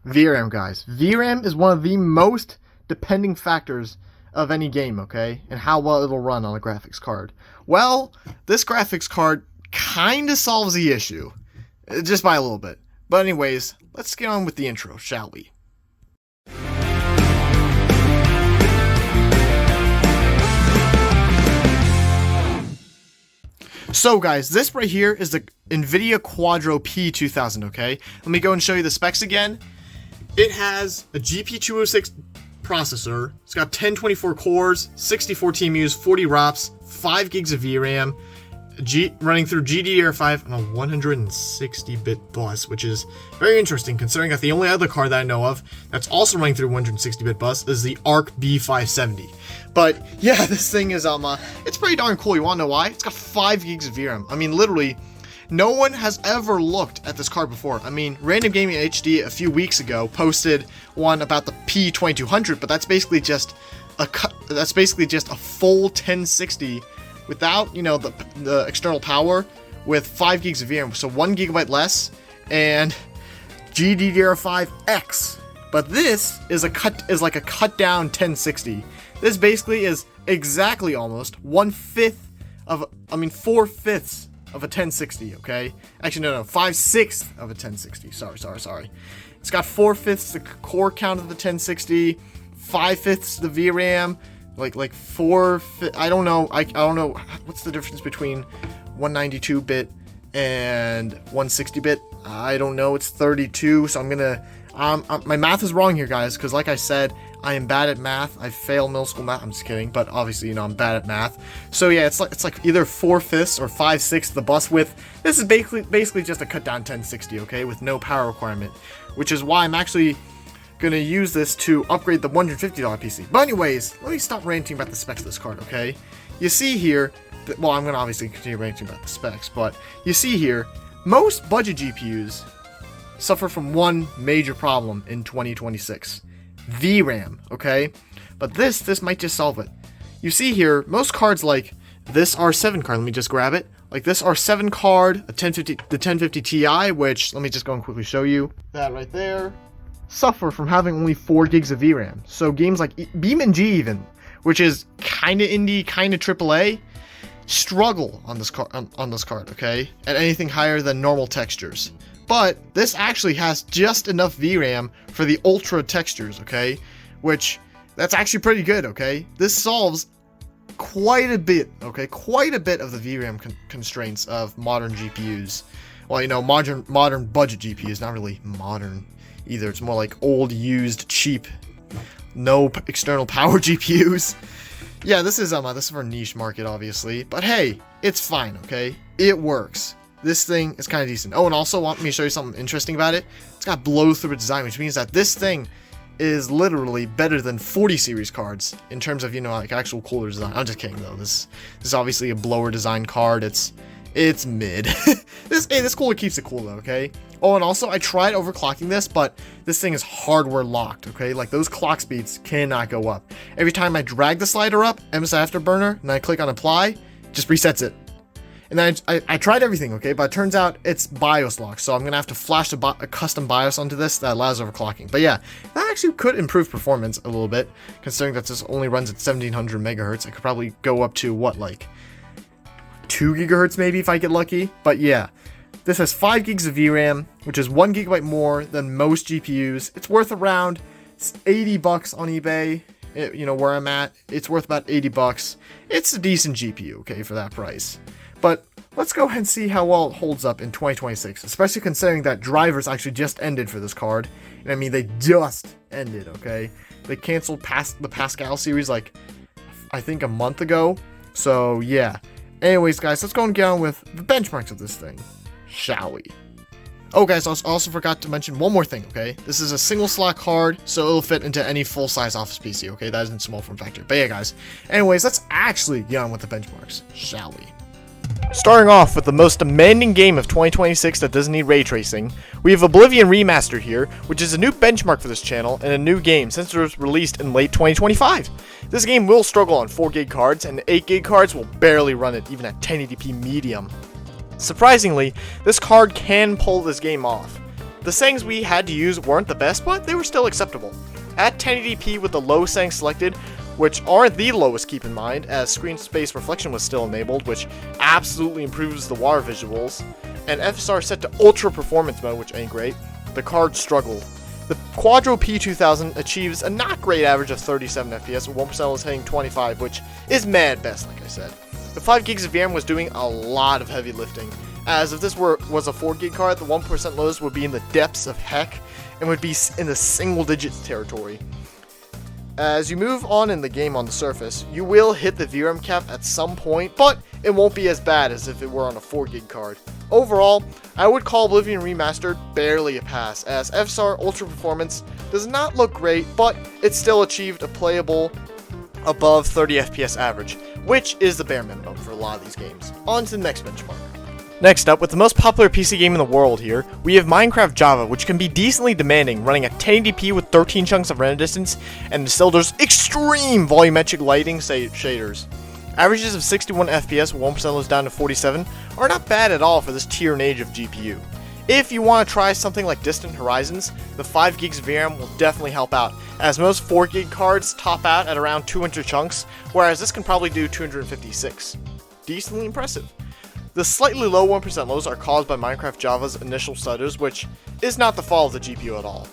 VRAM, guys. VRAM is one of the most depending factors of any game, okay? And how well it'll run on a graphics card. Well, this graphics card kind of solves the issue. Just by a little bit. But anyways, let's get on with the intro, shall we? So guys, this right here is the Nvidia Quadro P2000, okay? Let me go and show you the specs again. It has a GP206 processor. It's got 1024 cores, 64 TMUs, 40 ROPs, 5 gigs of VRAM, running through GDDR5 on a 160-bit bus, which is very interesting considering that the only other card that I know of that's also running through 160-bit bus is the Arc B570. But yeah, this thing is it's pretty darn cool. You wanna know why? It's got 5 gigs of VRAM. I mean, literally, no one has ever looked at this card before. I mean, Random Gaming HD a few weeks ago posted one about the P2000, but that's basically just a full 1060 without, you know, the external power with 5 gigs of VRAM, so 1 gigabyte less, and GDDR5X. But this is like a cut down 1060. This basically is exactly almost 4/5 of a 1060, okay? Actually, no, 5/6 of a 1060. Sorry. It's got 4/5 the core count of the 1060, 5/5 the VRAM, like 4. I don't know. I don't know what's the difference between 192-bit and 160-bit. I don't know. It's 32. So I'm gonna. My math is wrong here, guys, because like I said, I am bad at math. I failed middle school math. I'm just kidding, but obviously, you know, I'm bad at math. So yeah, it's like either 4/5 or 5/6 the bus width. This is basically just a cut down 1060, okay, with no power requirement, which is why I'm actually gonna use this to upgrade the $150 PC. But anyways, let me stop ranting about the specs of this card, okay? You see here, well, I'm gonna obviously continue ranting about the specs, but you see here, most budget GPUs suffer from one major problem in 2026. VRAM, okay? But this might just solve it. You see here, most cards like this R7 card, let me just grab it. Like this R7 card, the 1050 Ti, which, let me just go and quickly show you. That right there. Suffer from having only 4 gigs of VRAM. So games like BeamNG even, which is kinda indie, kinda AAA, struggle on this card, okay? At anything higher than normal textures. But this actually has just enough VRAM for the ultra textures, okay? Which, that's actually pretty good, okay? This solves quite a bit, okay? Quite a bit of the VRAM constraints of modern GPUs. Well, you know, modern budget GPUs, not really modern either. It's more like old, used, cheap, no external power GPUs. Yeah, this is for a niche market, obviously. But hey, it's fine, okay? It works. This thing is kind of decent. Oh, and also want me to show you something interesting about it? It's got blow-through design, which means that this thing is literally better than 40 series cards in terms of, you know, like actual cooler design. I'm just kidding though. This is obviously a blower design card. It's mid. This cooler keeps it cool though, okay? Oh, and also I tried overclocking this, but this thing is hardware locked, okay? Like those clock speeds cannot go up. Every time I drag the slider up, MSI Afterburner, and I click on apply, it just resets it. And then I tried everything, okay, but it turns out it's BIOS locked, so I'm gonna have to flash a custom BIOS onto this that allows overclocking. But yeah, that actually could improve performance a little bit, considering that this only runs at 1700 megahertz. I could probably go up to what, like 2 gigahertz maybe if I get lucky. But yeah, this has 5 gigs of VRAM, which is 1 gigabyte more than most GPUs. It's worth around $80 on eBay. You know where I'm at. It's worth about $80. It's a decent GPU, okay, for that price. But let's go ahead and see how well it holds up in 2026, especially considering that drivers actually just ended for this card. And I mean, they just ended, okay? They canceled the Pascal series like, I think a month ago. So yeah. Anyways, guys, let's go and get on with the benchmarks of this thing, shall we? Oh, guys, I also forgot to mention one more thing, okay? This is a single slot card, so it'll fit into any full-size office PC, okay? That isn't small form factor. But yeah, guys. Anyways, let's actually get on with the benchmarks, shall we? Starting off with the most demanding game of 2026 that doesn't need ray tracing, we have Oblivion Remastered here, which is a new benchmark for this channel and a new game since it was released in late 2025. This game will struggle on 4GB cards, and 8GB cards will barely run it even at 1080p medium. Surprisingly, this card can pull this game off. The settings we had to use weren't the best, but they were still acceptable. At 1080p with the low settings selected, which aren't the lowest, keep in mind, as screen space reflection was still enabled, which absolutely improves the water visuals, and FSR set to ultra performance mode, which ain't great, the card struggled. The Quadro P2000 achieves a not great average of 37 FPS, with 1% was hitting 25, which is mad best, like I said. The 5 gigs of VRAM was doing a lot of heavy lifting, as if this was a 4 gig card, the 1% lows would be in the depths of heck, and would be in the single digits territory. As you move on in the game on the surface, you will hit the VRAM cap at some point, but it won't be as bad as if it were on a 4 gig card. Overall, I would call Oblivion Remastered barely a pass, as FSR Ultra Performance does not look great, but it still achieved a playable above 30 FPS average, which is the bare minimum for a lot of these games. On to the next benchmark. Next up, with the most popular PC game in the world here, we have Minecraft Java, which can be decently demanding, running at 1080p with 13 chunks of render distance, and still there's extreme volumetric lighting shaders. Averages of 61 FPS with 1% lows down to 47 are not bad at all for this tier and age of GPU. If you want to try something like Distant Horizons, the 5 gigs of VRAM will definitely help out, as most 4 gig cards top out at around 200 chunks, whereas this can probably do 256. Decently impressive. The slightly low 1% lows are caused by Minecraft Java's initial stutters, which is not the fault of the GPU at all.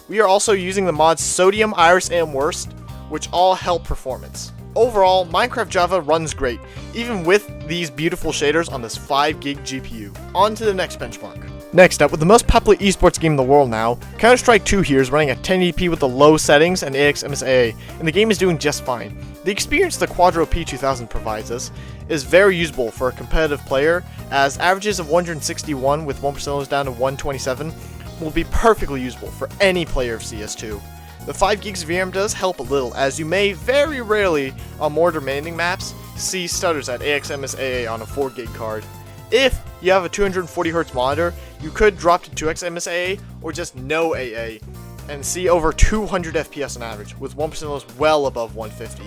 We are also using the mods Sodium, Iris, and Worst, which all help performance. Overall, Minecraft Java runs great, even with these beautiful shaders on this 5 gig GPU. On to the next benchmark. Next up, with the most popular esports game in the world now, Counter-Strike 2 here is running at 1080p with the low settings and AXMSAA, and the game is doing just fine. The experience the Quadro P2000 provides us is very usable for a competitive player, as averages of 161 with 1% lows down to 127 will be perfectly usable for any player of CS2. The 5 gigs of VRAM does help a little, as you may very rarely on more demanding maps see stutters at AXMSAA on a 4 gig card. If you have a 240Hz monitor, you could drop to 2x MSAA or just no AA and see over 200 FPS on average, with 1% lows well above 150.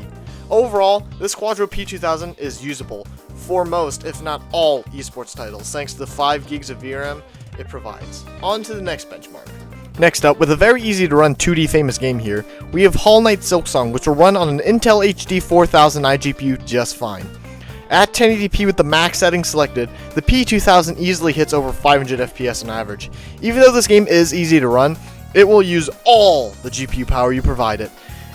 Overall, this Quadro P2000 is usable for most, if not all, esports titles, thanks to the 5 gigs of VRAM it provides. On to the next benchmark. Next up, with a very easy to run 2D famous game here, we have Hollow Knight Silksong, which will run on an Intel HD 4000i GPU just fine. At 1080p with the max settings selected, the P2000 easily hits over 500 FPS on average. Even though this game is easy to run, it will use all the GPU power you provide it,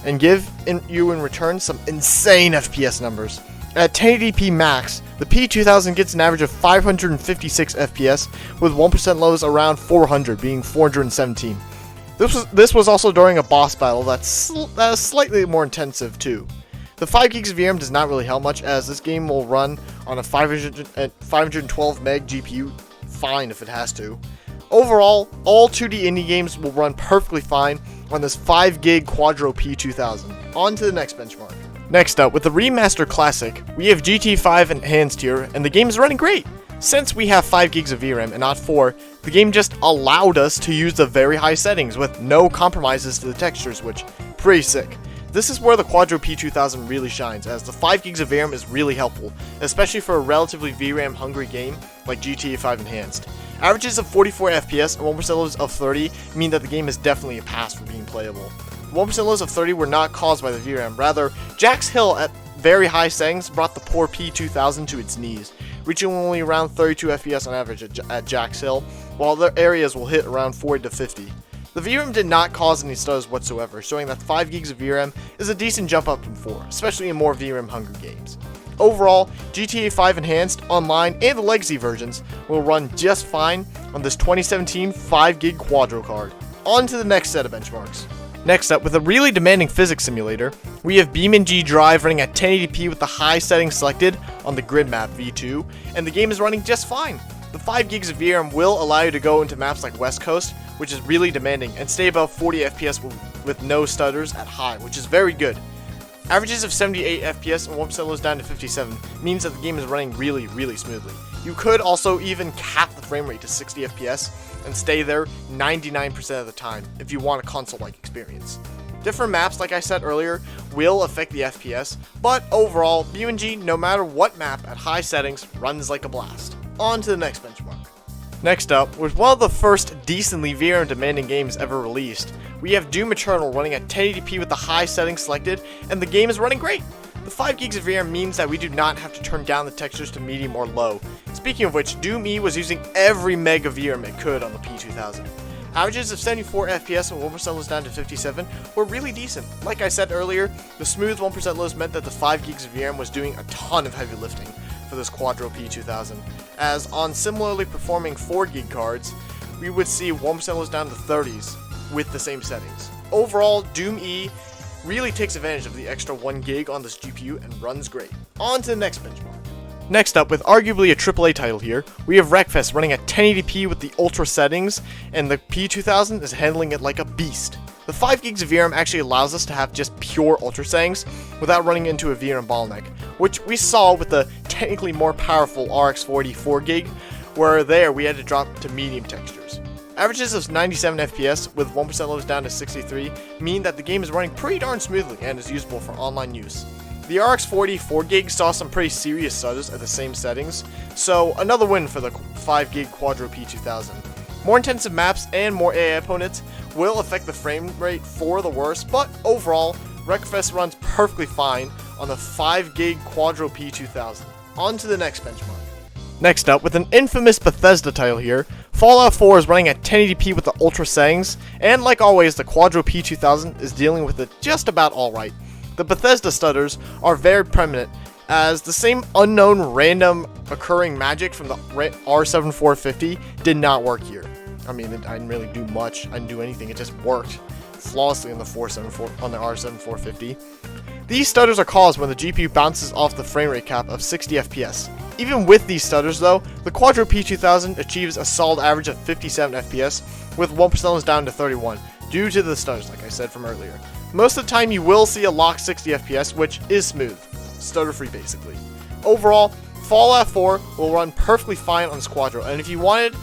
and give you in return some insane FPS numbers. At 1080p max, the P2000 gets an average of 556 FPS, with 1% lows around 400, being 417. This was also during a boss battle that is slightly more intensive too. The 5 gigs of VRAM does not really help much, as this game will run on a 512 meg GPU fine if it has to. Overall, all 2D indie games will run perfectly fine on this 5 gig Quadro P2000. On to the next benchmark. Next up, with the Remaster Classic, we have GTA 5 Enhanced here, and the game is running great. Since we have 5 gigs of VRAM and not 4, the game just allowed us to use the very high settings with no compromises to the textures, which pretty sick. This is where the Quadro P2000 really shines, as the 5 gigs of VRAM is really helpful, especially for a relatively VRAM hungry game like GTA 5 Enhanced. Averages of 44 FPS and 1% lows of 30 mean that the game is definitely a pass for being playable. 1% lows of 30 were not caused by the VRAM, rather, Jack's Hill at very high settings brought the poor P2000 to its knees, reaching only around 32 FPS on average at Jack's Hill, while other areas will hit around 40 to 50. The VRAM did not cause any stutters whatsoever, showing that 5 gigs of VRAM is a decent jump up from 4, especially in more VRAM hungry games. Overall, GTA 5 Enhanced, Online, and the Legacy versions will run just fine on this 2017 5 gig Quadro card. On to the next set of benchmarks. Next up, with a really demanding physics simulator, we have BeamNG Drive running at 1080p with the high settings selected on the grid map V2, and the game is running just fine. The 5 gigs of VRAM will allow you to go into maps like West Coast, which is really demanding, and stay above 40 FPS with no stutters at high, which is very good. Averages of 78 FPS and 1% lows down to 57 means that the game is running really, really smoothly. You could also even cap the frame rate to 60 FPS and stay there 99% of the time if you want a console-like experience. Different maps, like I said earlier, will affect the FPS, but overall, BeamNG, no matter what map at high settings, runs like a blast. On to the next benchmark. Next up, with one of the first decently VRAM demanding games ever released, we have Doom Eternal running at 1080p with the high settings selected, and the game is running great. The 5 gigs of VRAM means that we do not have to turn down the textures to medium or low. Speaking of which, Doom E was using every meg of VRAM it could on the P2000. Averages of 74 FPS and 1% lows down to 57 were really decent. Like I said earlier, the smooth 1% lows meant that the 5 gigs of VRAM was doing a ton of heavy lifting for this Quadro P2000, as on similarly performing 4 gig cards, we would see 1% lows down to 30s with the same settings. Overall, Doom E really takes advantage of the extra 1 gig on this GPU and runs great. On to the next benchmark. Next up, with arguably a AAA title here, we have Wreckfest running at 1080p with the ultra settings, and the P2000 is handling it like a beast. The 5 gigs of VRAM actually allows us to have just pure ultra settings without running into a VRAM bottleneck, which we saw with the technically more powerful RX 40 4 gig, where there we had to drop to medium textures. Averages of 97 FPS with 1% lows down to 63 mean that the game is running pretty darn smoothly and is usable for online use. The RX 40 4 gig saw some pretty serious stutters at the same settings, so another win for the 5 gig Quadro P2000. More intensive maps and more AI opponents will affect the frame rate for the worse, but overall, Wreckfest runs perfectly fine on the 5 gig Quadro P2000. On to the next benchmark. Next up, with an infamous Bethesda title here, Fallout 4 is running at 1080p with the ultra settings, and like always, the Quadro P2000 is dealing with it just about alright. The Bethesda stutters are very prominent, as the same unknown random occurring magic from the R7 450 did not work here. I mean, I didn't really do much, I didn't do anything, it just worked flawlessly on the R7 450. These stutters are caused when the GPU bounces off the frame rate cap of 60 FPS. Even with these stutters though, the Quadro P2000 achieves a solid average of 57 FPS, with 1% down to 31, due to the stutters like I said from earlier. Most of the time you will see a locked 60 FPS, which is smooth, stutter-free basically. Overall, Fallout 4 will run perfectly fine on this Quadro, and if you wanted,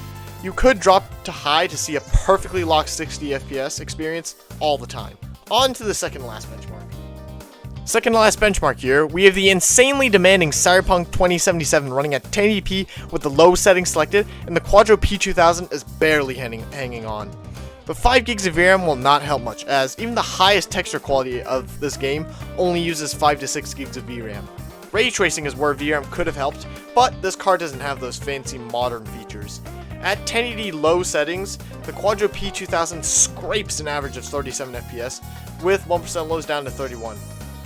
you could drop to high to see a perfectly locked 60 FPS experience all the time. On to the second to last benchmark. Second to last benchmark here, we have the insanely demanding Cyberpunk 2077 running at 1080p with the low settings selected, and the Quadro P2000 is barely hanging on. But 5 gigs of VRAM will not help much, as even the highest texture quality of this game only uses 5 to 6 gigs of VRAM. Ray tracing is where VRAM could have helped, but this card doesn't have those fancy modern features. At 1080 low settings, the Quadro P2000 scrapes an average of 37 FPS, with 1% lows down to 31.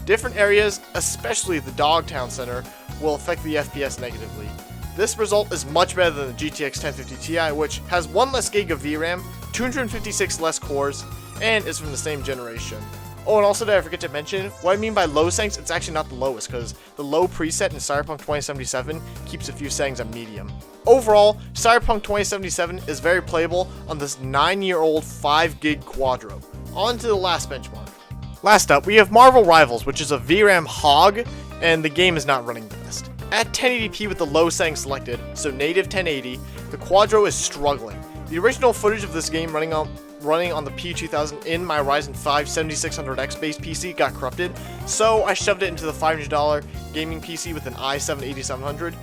Different areas, especially the Dogtown Center, will affect the FPS negatively. This result is much better than the GTX 1050 Ti, which has 1 less gig of VRAM, 256 less cores, and is from the same generation. Oh, and also did I forget to mention, what I mean by low settings, it's actually not the lowest, because the low preset in Cyberpunk 2077 keeps a few settings on medium. Overall, Cyberpunk 2077 is very playable on this 9-year-old 5 gig Quadro. On to the last benchmark. Last up, we have Marvel Rivals, which is a VRAM hog, and the game is not running the best. At 1080p with the low settings selected, so native 1080, the Quadro is struggling. The original footage of this game running on the P2000 in my Ryzen 5 7600X based PC got corrupted, so I shoved it into the $500 gaming PC with an i7 8700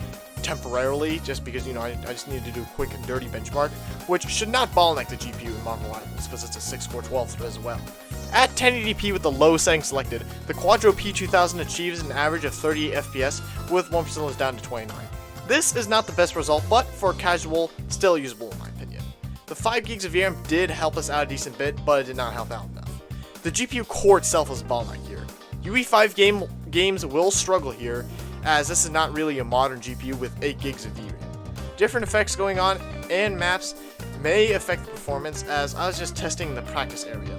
temporarily, just because, you know, I just needed to do a quick and dirty benchmark, which should not bottleneck the GPU in Marvel Rivals, because it's a 6-core 12 thread as well. At 1080p with the low settings selected, the Quadro P2000 achieves an average of 38 FPS, with 1% lows down to 29. This is not the best result, but for casual, still usable in my opinion. The 5 gigs of VRAM did help us out a decent bit, but it did not help out enough. The GPU core itself is a bottleneck here. UE5 games will struggle here, as this is not really a modern GPU with 8 gigs of VRAM. Different effects going on and maps may affect the performance, as I was just testing the practice area.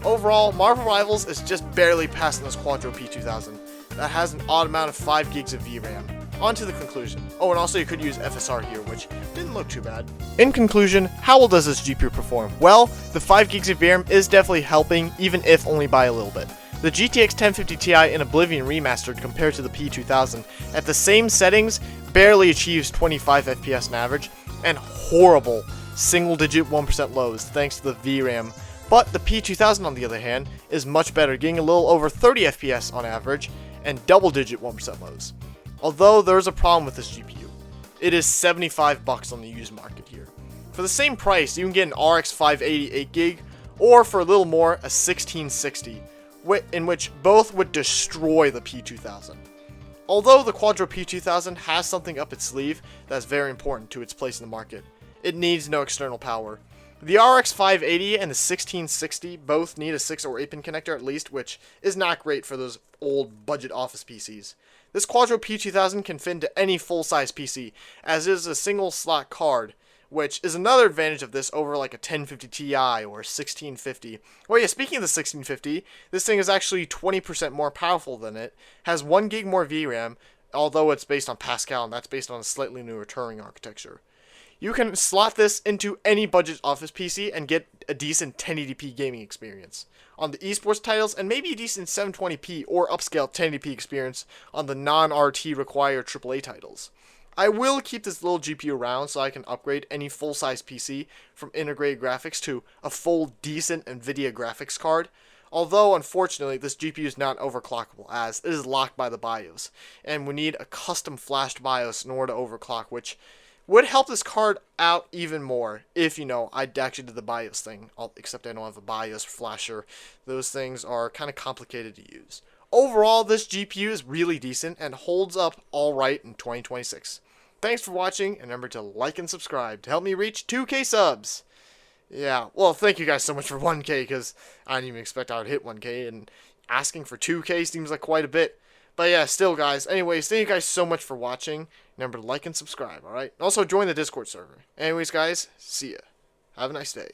Overall, Marvel Rivals is just barely passing this Quadro P2000 that has an odd amount of 5 gigs of VRAM. On to the conclusion. Oh, and also you could use FSR here, which didn't look too bad. In conclusion, how well does this GPU perform? Well, the 5 gigs of VRAM is definitely helping, even if only by a little bit. The GTX 1050 Ti in Oblivion Remastered compared to the P2000 at the same settings barely achieves 25 FPS on average, and horrible single-digit 1% lows thanks to the VRAM. But the P2000 on the other hand is much better, getting a little over 30 FPS on average and double-digit 1% lows. Although there's a problem with this GPU. It is $75 on the used market here. For the same price, you can get an RX 580 8GB, or for a little more, a 1660, in which both would destroy the P2000. Although the Quadro P2000 has something up its sleeve that's very important to its place in the market, it needs no external power. The RX 580 and the 1660 both need a 6 or 8 pin connector at least, which is not great for those old budget office PCs. This Quadro P2000 can fit into any full-size PC, as it is a single slot card, which is another advantage of this over like a 1050 Ti or a 1650. Well, yeah, speaking of the 1650, this thing is actually 20% more powerful than it, has 1 gig more VRAM, although it's based on Pascal, and that's based on a slightly newer Turing architecture. You can slot this into any budget office PC and get a decent 1080p gaming experience on the esports titles, and maybe a decent 720p or upscale 1080p experience on the non-RT required AAA titles. I will keep this little GPU around so I can upgrade any full-size PC from integrated graphics to a full decent Nvidia graphics card, although unfortunately this GPU is not overclockable as it is locked by the BIOS, and we need a custom flashed BIOS in order to overclock, which would help this card out even more if, I actually did the BIOS thing, except I don't have a BIOS flasher. Those things are kind of complicated to use. Overall, this GPU is really decent and holds up alright in 2026. Thanks for watching, and remember to like and subscribe to help me reach 2K subs. Yeah, well, thank you guys so much for 1K, because I didn't even expect I would hit 1K, and asking for 2K seems like quite a bit. But yeah, still, guys. Anyways, thank you guys so much for watching. Remember to like and subscribe, alright? Also, join the Discord server. Anyways, guys, see ya. Have a nice day.